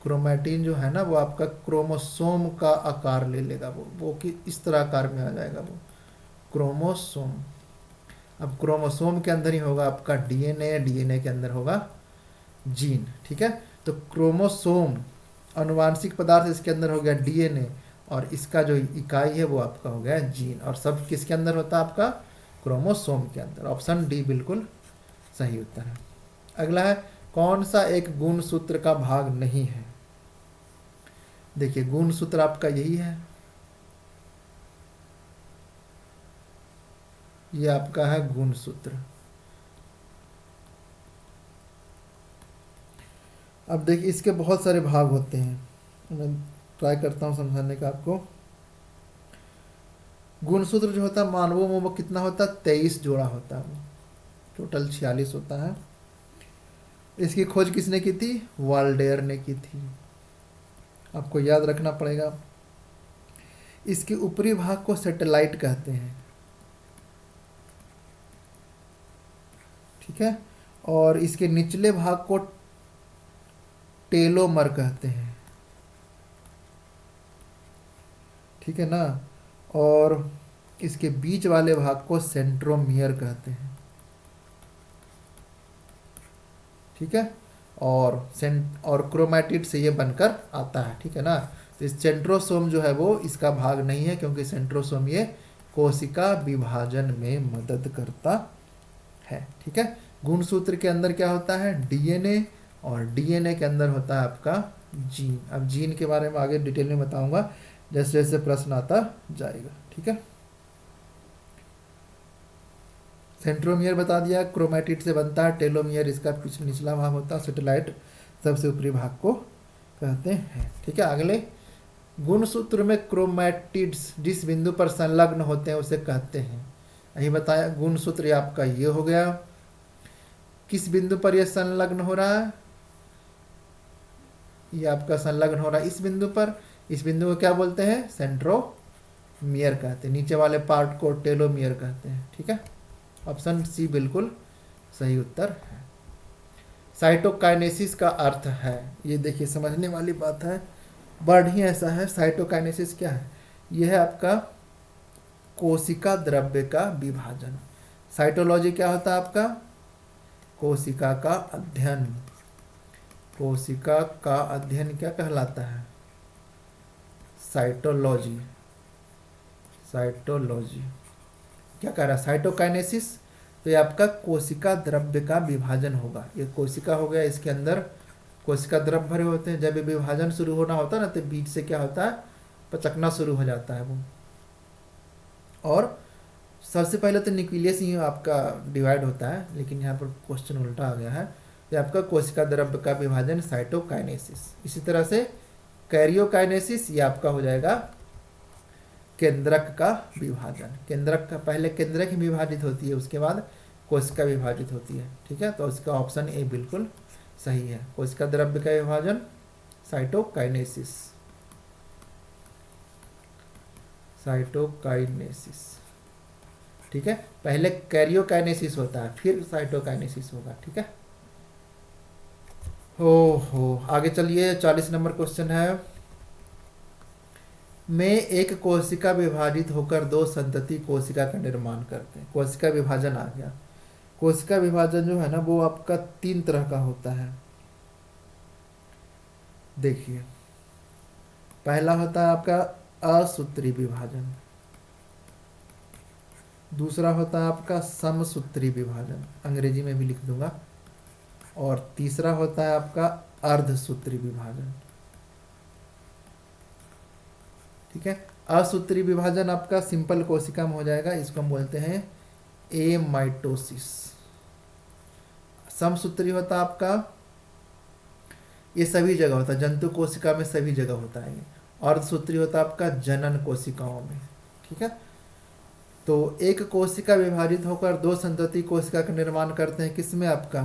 A: क्रोमैटिन जो है ना वो आपका क्रोमोसोम का आकार ले लेगा, वो कि इस तरह आकार में आ जाएगा वो क्रोमोसोम। अब क्रोमोसोम के अंदर ही होगा आपका डीएनए, डीएनए के अंदर होगा जीन। ठीक है। तो क्रोमोसोम अनुवांशिक पदार्थ, इसके अंदर हो गया डीएनए, और इसका जो इकाई है वो आपका हो गया जीन। और सब किसके अंदर होता है आपका, क्रोमोसोम के अंदर। ऑप्शन डी बिल्कुल सही उत्तर है। अगला है, कौन सा एक गुणसूत्र का भाग नहीं है। देखिए गुणसूत्र आपका यही है, ये आपका है गुणसूत्र। अब देखिए इसके बहुत सारे भाग होते हैं, मैं ट्राई करता हूँ समझाने का आपको। गुणसूत्र जो होता है मानवों में वो कितना होता है, 23 जोड़ा होता है, टोटल 46 होता है। इसकी खोज किसने की थी, वाल्डेयर ने की थी, आपको याद रखना पड़ेगा। इसके ऊपरी भाग को सैटेलाइट कहते हैं। ठीक है। और इसके निचले भाग को टेलोमर कहते हैं। ठीक है ना। और इसके बीच वाले भाग को सेंट्रोमियर कहते हैं। ठीक है। और क्रोमैटिड से ये बनकर आता है। ठीक है ना। तो इस सेंट्रोसोम जो है वो इसका भाग नहीं है, क्योंकि सेंट्रोसोम ये कोशिका विभाजन में मदद करता है। ठीक है। गुणसूत्र के अंदर क्या होता है, डीएनए, और डीएनए के अंदर होता है आपका जीन। अब जीन के बारे में आगे डिटेल में बताऊंगा जैसे जैसे प्रश्न आता जाएगा। ठीक है। सेंट्रोमियर बता दिया, क्रोमैटिड से बनता है, टेलोमियर इसका निचला भाग होता है, सैटेलाइट सबसे ऊपरी भाग को कहते हैं। ठीक है। अगले, गुणसूत्र में क्रोमैटिड्स जिस बिंदु पर संलग्न होते हैं उसे कहते हैं। यही बताया, गुणसूत्र आपका ये हो गया, किस बिंदु पर यह संलग्न हो रहा है, ये आपका संलग्न हो रहा है इस बिंदु पर। इस बिंदु को क्या बोलते हैं, सेंट्रोमियर कहते हैं। नीचे वाले पार्ट को टेलोमियर कहते हैं। ठीक है। ऑप्शन सी बिल्कुल सही उत्तर है। साइटोकाइनेसिस का अर्थ है, ये देखिए समझने वाली बात है, वर्ड ही ऐसा है। साइटोकाइनेसिस क्या है, यह है आपका कोशिका द्रव्य का विभाजन। साइटोलॉजी क्या होता है आपका, कोशिका का अध्ययन। कोशिका का अध्ययन क्या कहलाता है, साइटोलॉजी। साइटोलॉजी क्या कह रहा है, साइटोकाइनेसिस, तो ये आपका कोशिका द्रव्य का विभाजन होगा। ये कोशिका हो गया, इसके अंदर कोशिका द्रव्य भरे होते हैं। जब ये विभाजन शुरू होना होता है ना, तो बीच से क्या होता है, पचकना शुरू हो जाता है वो। और सबसे पहले तो न्यूक्लियस ही आपका डिवाइड होता है, लेकिन यहाँ पर क्वेश्चन उल्टा आ गया है। ये आपका कोशिका द्रव्य का विभाजन साइटोकाइनेसिस। इसी तरह से कैरियोकाइनेसिस, ये आपका हो जाएगा केंद्रक का विभाजन। केंद्रक का, पहले केंद्रक ही विभाजित होती है, उसके बाद कोशिका विभाजित होती है। ठीक है। तो उसका ऑप्शन ए बिल्कुल सही है, कोशिका द्रव्य का विभाजन साइटोकाइनेसिस। साइटोकाइनेसिस। ठीक है। पहले कैरियोकाइनेसिस होता है, फिर साइटोकाइनेसिस होगा। ठीक है। हो आगे चलिए, 40 नंबर क्वेश्चन है, में एक कोशिका विभाजित होकर दो संतति कोशिका का निर्माण करते हैं। कोशिका विभाजन आ गया। कोशिका विभाजन जो है ना वो आपका 3 तरह का होता है। देखिए, पहला होता है आपका असूत्री विभाजन। दूसरा होता है आपका समसूत्री विभाजन, अंग्रेजी में भी लिख दूंगा। और तीसरा होता है आपका अर्धसूत्री विभाजन। ठीक है, असूत्री विभाजन आपका सिंपल कोशिका में हो जाएगा, इसको हम बोलते हैं एमाइटोसिस। समसूत्री होता आपका, ये सभी जगह होता है, जंतु कोशिका में सभी जगह होता है। अर्धसूत्री होता आपका जनन कोशिकाओं में। ठीक है, तो एक कोशिका विभाजित होकर दो संतति कोशिका का निर्माण करते हैं, किसमें आपका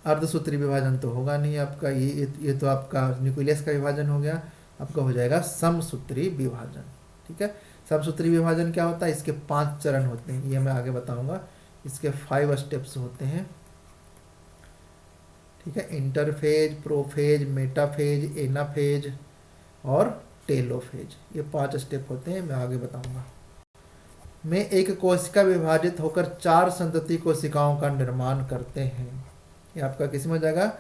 A: अर्धसूत्री विभाजन तो होगा नहीं आपका, ये तो आपका न्यूक्लियस का विभाजन हो गया, आपका हो जाएगा समसूत्री विभाजन। ठीक है, समसूत्री विभाजन क्या होता है, इसके 5 चरण होते हैं, ये मैं आगे बताऊंगा। इसके 5 स्टेप्स होते हैं। ठीक है, इंटरफेज, प्रोफेज, मेटाफेज, एनाफेज और टेलोफेज, ये 5 स्टेप होते हैं, मैं आगे बताऊंगा। में एक कोशिका विभाजित होकर 4 संतति कोशिकाओं का निर्माण करते हैं, ये आपका किस में हो जाएगा,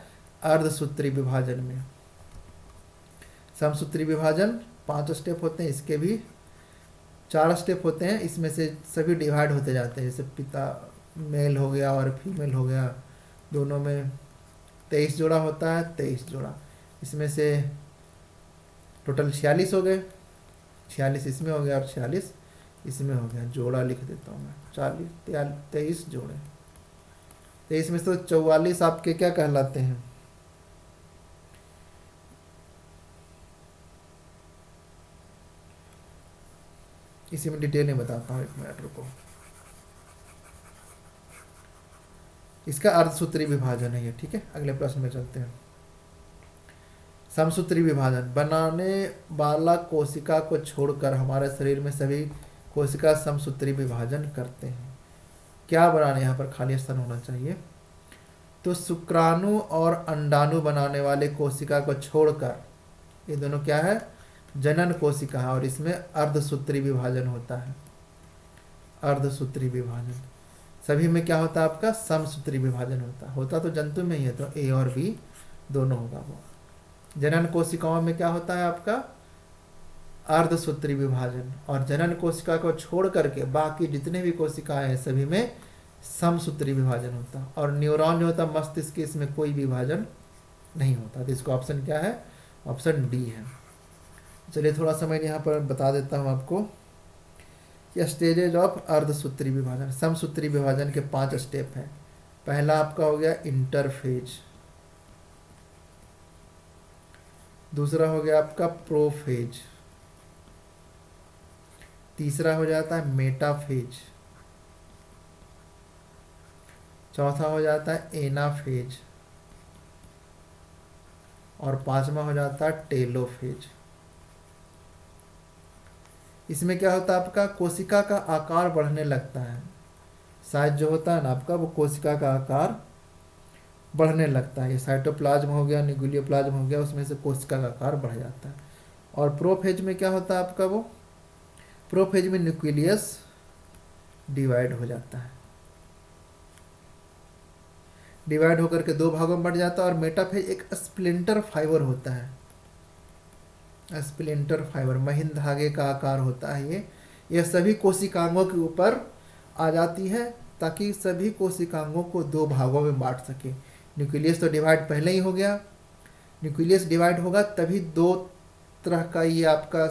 A: अर्धसूत्री विभाजन में। समसूत्री विभाजन 5 स्टेप होते हैं, इसके भी 4 स्टेप होते हैं, इसमें से सभी डिवाइड होते जाते हैं, जैसे पिता मेल हो गया और फीमेल हो गया, दोनों में 23 जोड़ा होता है, 23 जोड़ा, इसमें से टोटल 46 हो गए, 46 इसमें हो गया और 46 इसमें हो गया, जोड़ा लिख देता हूँ मैं, 23 जोड़े। 23 में से तो 44 आपके क्या कहलाते हैं, इसी में डिटेल में बताता हूँ, एक मिनट रुको। इसका अर्धसूत्री विभाजन है ये। ठीक है, अगले प्रश्न में चलते हैं। समसूत्री विभाजन, बनाने वाला कोशिका को छोड़कर हमारे शरीर में सभी कोशिका समसूत्री विभाजन करते हैं। क्या बनाने, यहाँ पर खाली स्थान होना चाहिए। तो शुक्राणु और अंडाणु बनाने वाले कोशिका को छोड़कर, ये दोनों क्या है, जनन कोशिका है, और इसमें अर्धसूत्री विभाजन होता है। अर्धसूत्री विभाजन सभी में क्या होता है आपका, समसूत्री विभाजन होता तो जंतु में ही है, तो ए और बी दोनों होगा वो। जनन कोशिकाओं में क्या होता है आपका, अर्धसूत्री विभाजन, और जनन कोशिका को छोड़ करके बाकी जितने भी कोशिकाएं हैं सभी में समसूत्री विभाजन होता। और न्यूरॉन जो होता है मस्तिष्क, इसमें कोई विभाजन नहीं होता, तो इसका ऑप्शन क्या है, ऑप्शन डी है। चलिए थोड़ा सा मैं यहाँ पर बता देता हूँ आपको, ये स्टेजेज ऑफ अर्धसूत्री विभाजन। समसूत्री विभाजन के 5 स्टेप हैं। पहला आपका हो गया इंटरफेज, दूसरा हो गया आपका प्रोफेज, तीसरा हो जाता है मेटाफेज, चौथा हो जाता है एनाफेज, और 5वां हो जाता है टेलोफेज। इसमें क्या होता है आपका, कोशिका का आकार बढ़ने लगता है, साइज जो होता है ना आपका, वो कोशिका का आकार बढ़ने लगता है। ये साइटोप्लाज्म हो गया, न्यूक्लियोप्लाज्म हो गया, उसमें से कोशिका का आकार बढ़ जाता है। और प्रोफेज में क्या होता है आपका, वो प्रोफेज में न्यूक्लियस डिवाइड हो जाता है, डिवाइड होकर के 2 भागों में बढ़ जाता है। और मेटाफेज एक स्प्लिंटर फाइबर होता है, स्प्लिंटर फाइबर महीन धागे का आकार होता है। ये सभी कोशिकांगों के ऊपर आ जाती है, ताकि सभी कोशिकांगों को 2 भागों में बांट सके। न्यूक्लियस तो डिवाइड पहले ही हो गया, न्यूक्लियस डिवाइड होगा तभी 2 तरह का ये आपका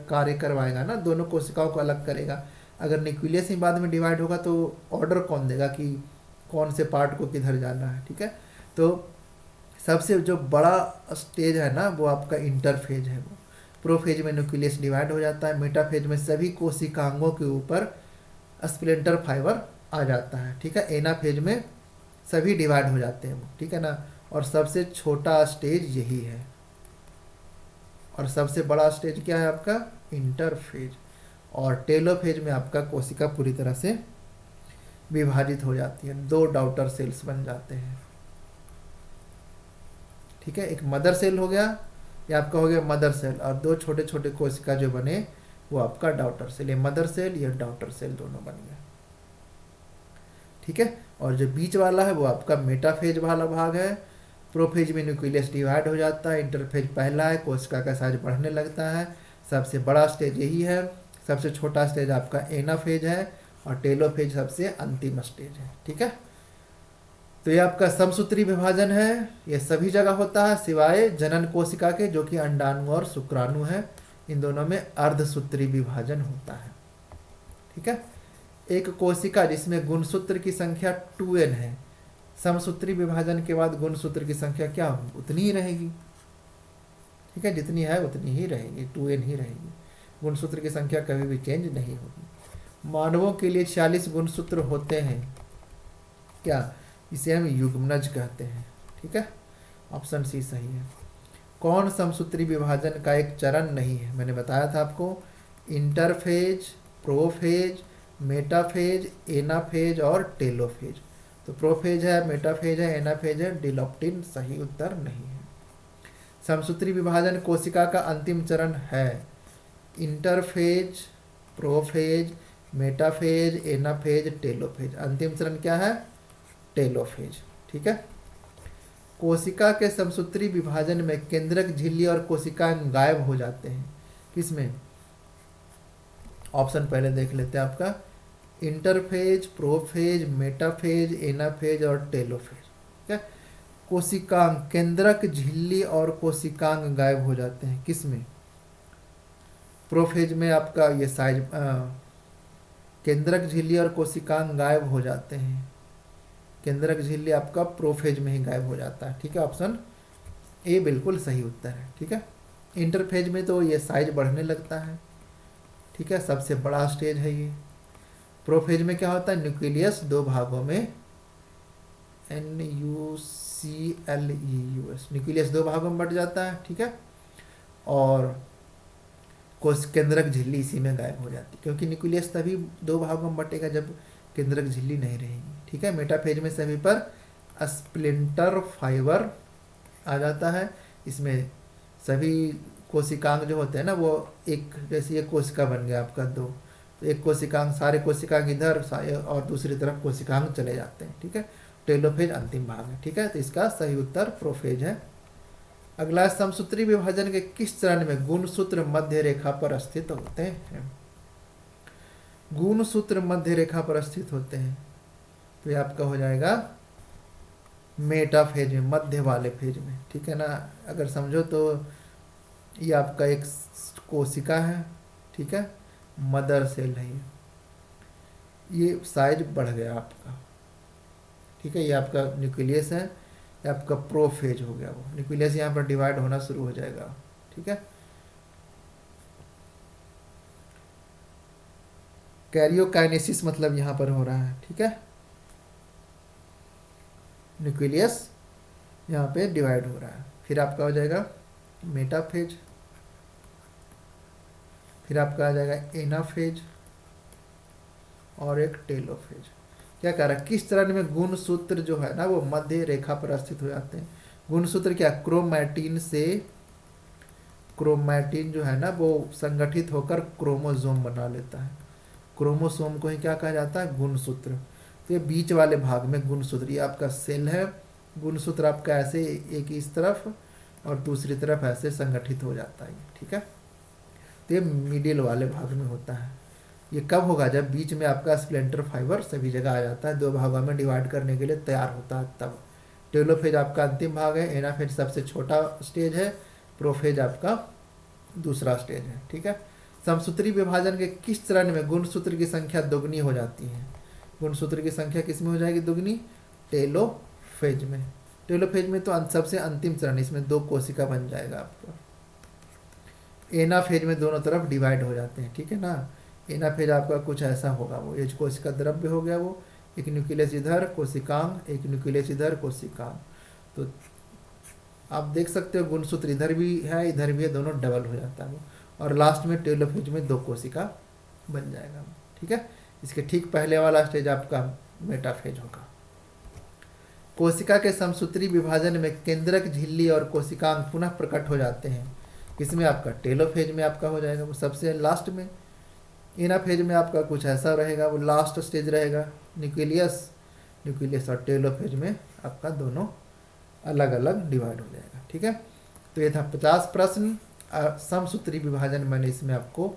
A: कार्य करवाएगा ना, दोनों कोशिकाओं को अलग करेगा। अगर न्यूक्लियस ही बाद में डिवाइड होगा तो ऑर्डर कौन देगा कि कौन से पार्ट को किधर जाना है। ठीक है, तो सबसे जो बड़ा स्टेज है ना, वो आपका इंटरफेज है। वो प्रोफेज में न्यूक्लियस डिवाइड हो जाता है, मेटाफेज में सभी कोशिकांगों के ऊपर स्प्लिंटर फाइबर आ जाता है। ठीक है, एनाफेज में सभी डिवाइड हो जाते हैं वो। ठीक है ना, और सबसे छोटा स्टेज यही है, और सबसे बड़ा स्टेज क्या है आपका, इंटरफेज। और टेलोफेज में आपका कोशिका पूरी तरह से विभाजित हो जाती है, 2 डॉटर सेल्स बन जाते हैं। ठीक है, एक मदर सेल हो गया, ये आपका हो गया मदर सेल, और 2 छोटे छोटे कोशिका जो बने वो आपका डॉटर सेल। ये मदर सेल, ये डॉटर सेल दोनों बन गए। ठीक है, और जो बीच वाला है वो आपका मेटाफेज वाला भाग है। प्रोफेज में न्यूक्लियस डिवाइड हो जाता है, इंटरफेज पहला है, कोशिका का साइज बढ़ने लगता है, सबसे बड़ा स्टेज यही है। सबसे छोटा स्टेज आपका एनाफेज है और टेलोफेज सबसे अंतिम स्टेज है। ठीक है, तो ये आपका समसूत्री विभाजन है, ये सभी जगह होता है सिवाय जनन कोशिका के, जो कि अंडाणु और शुक्राणु है, इन दोनों में अर्धसूत्री विभाजन होता है। ठीक है, एक कोशिका जिसमें गुणसूत्र की संख्या 2n है, समसूत्री विभाजन के बाद गुणसूत्र की संख्या क्या होगी, उतनी ही रहेगी। ठीक है, जितनी है उतनी ही रहेगी, 2n ही रहेगी, गुणसूत्र की संख्या कभी भी चेंज नहीं होगी। मानवों के लिए 46 गुणसूत्र होते हैं, क्या, इसे हम युग्मनज कहते हैं। ठीक है, ऑप्शन सी सही है। कौन समसूत्री विभाजन का एक चरण नहीं है, मैंने बताया था आपको, इंटरफेज, प्रोफेज, मेटाफेज, एनाफेज और टेलोफेज। तो प्रोफेज है, मेटाफेज है, एनाफेज है, डिलॉप्टिन सही उत्तर नहीं है। समसूत्री विभाजन कोशिका का अंतिम चरण है, interphase, prophase, metaphase, anaphase, telophase. अंतिम चरण क्या है, टेलोफेज। ठीक है, कोशिका के समसूत्री विभाजन में केंद्रक झिल्ली और कोशिकाएं गायब हो जाते हैं, किसमें, ऑप्शन पहले देख लेते हैं आपका, इंटरफेज, प्रोफेज, मेटाफेज, एनाफेज और टेलोफेज। ठीक है, कोशिकांग, केंद्रक झिल्ली और कोशिकांग गायब हो जाते हैं, किसमें, प्रोफेज में आपका ये साइज, केंद्रक झिल्ली और कोशिकांग गायब हो जाते हैं, केंद्रक झिल्ली आपका प्रोफेज में ही गायब हो जाता है। ठीक है, ऑप्शन ए बिल्कुल सही उत्तर है। ठीक है, इंटरफेज में तो ये साइज बढ़ने लगता है। ठीक है, सबसे बड़ा स्टेज है ये। प्रोफेज में क्या होता है, न्यूक्लियस दो भागों में, NUCLEUS, न्यूक्लियस दो भागों में बट जाता है। ठीक है, और कोश केंद्रक झिल्ली इसी में गायब हो जाती है, क्योंकि न्यूक्लियस तभी दो भागों में बटेगा जब केंद्रक झिल्ली नहीं रहेगी। ठीक है, मेटाफेज में सभी पर स्प्लिंटर फाइबर आ जाता है, इसमें सभी कोशिकांग जो होते हैं ना, वो एक, जैसे ये कोशिका बन गया आपका दो, तो एक कोशिकांग, सारे कोशिकांग इधर और दूसरी तरफ कोशिकांग चले जाते हैं। ठीक है, टेलोफेज अंतिम भाग है। ठीक है, तो इसका सही उत्तर प्रोफेज है। अगला, समसूत्री विभाजन के किस चरण में गुणसूत्र मध्य रेखा पर स्थित होते हैं, गुणसूत्र मध्य रेखा पर स्थित होते हैं, तो ये आपका हो जाएगा मेटाफेज में, मध्य वाले फेज में। ठीक है ना, अगर समझो तो ये आपका एक कोशिका है। ठीक है, मदर सेल है ये साइज बढ़ गया आपका। ठीक है, ये आपका न्यूक्लियस है, ये आपका प्रोफेज हो गया, वो न्यूक्लियस यहाँ पर डिवाइड होना शुरू हो जाएगा। ठीक है, कैरियोकाइनेसिस मतलब यहाँ पर हो रहा है। ठीक है, न्यूक्लियस यहाँ पे डिवाइड हो रहा है, फिर आपका हो जाएगा मेटाफेज, फिर आपका आ जाएगा एनाफेज और एक टेलोफेज। क्या कह रहा है, किस चरण में गुणसूत्र जो है ना वो मध्य रेखा पर स्थित हो जाते हैं। गुणसूत्र क्या, क्रोमैटिन से, क्रोमैटिन जो है ना वो संगठित होकर क्रोमोसोम बना लेता है, क्रोमोसोम को ही क्या कहा जाता है, गुणसूत्र। तो ये बीच वाले भाग में गुणसूत्र, ये आपका सेल है, गुणसूत्र आपका ऐसे एक इस तरफ और दूसरी तरफ ऐसे संगठित हो जाता है। ठीक है, तो ये मिडिल वाले भाग में होता है। ये कब होगा, जब बीच में आपका स्प्लेंटर फाइबर सभी जगह आ जाता है, दो भागों में डिवाइड करने के लिए तैयार होता है तब। टेलोफेज आपका अंतिम भाग है, एनाफेज सबसे छोटा स्टेज है, प्रोफेज आपका दूसरा स्टेज है। ठीक है, समसूत्री विभाजन के किस चरण में गुणसूत्र की संख्या दोगुनी हो जाती है, गुणसूत्र की संख्या किस में हो जाएगी दोगुनी, टेलोफेज में। टेलोफेज में तो सबसे अंतिम चरण, इसमें दो कोशिका बन जाएगा आपका। एनाफेज में दोनों तरफ डिवाइड हो जाते हैं। ठीक है ना, एनाफेज आपका कुछ ऐसा होगा, वो एज कोशिका द्रव्य हो गया, वो एक न्यूक्लियस इधर कोशिकांग, एक न्यूक्लियस इधर कोशिकांग। तो आप देख सकते हो गुणसूत्र इधर भी है इधर भी है, दोनों डबल हो जाता है वो, और लास्ट में टेलोफेज में दो कोशिका बन जाएगा। ठीक है, इसके ठीक पहले वाला स्टेज आपका मेटाफेज होगा। कोशिका के समसूत्री विभाजन में केंद्रक झिल्ली और कोशिकांग पुनः प्रकट हो जाते हैं, इसमें आपका टेलोफेज में आपका हो जाएगा वो सबसे लास्ट में। एनाफेज में आपका कुछ ऐसा रहेगा, वो लास्ट स्टेज रहेगा, न्यूक्लियस और टेलोफेज में आपका दोनों अलग अलग डिवाइड हो जाएगा। ठीक है, तो ये था 50 प्रश्न। समसूत्री विभाजन मैंने इसमें आपको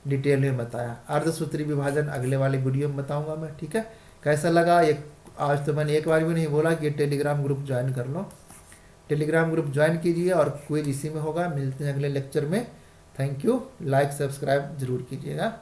A: डिटेल में बताया। अर्धसूत्री विभाजन अगले वाले वीडियो में बताऊंगा मैं, ठीक है। कैसा लगा ये, आज तो मैंने एक बार भी नहीं बोला कि टेलीग्राम ग्रुप ज्वाइन कर लो। टेलीग्राम ग्रुप ज्वाइन कीजिए और क्विज इसी में होगा। मिलते हैं अगले लेक्चर में। Thank you. लाइक सब्सक्राइब जरूर कीजिएगा।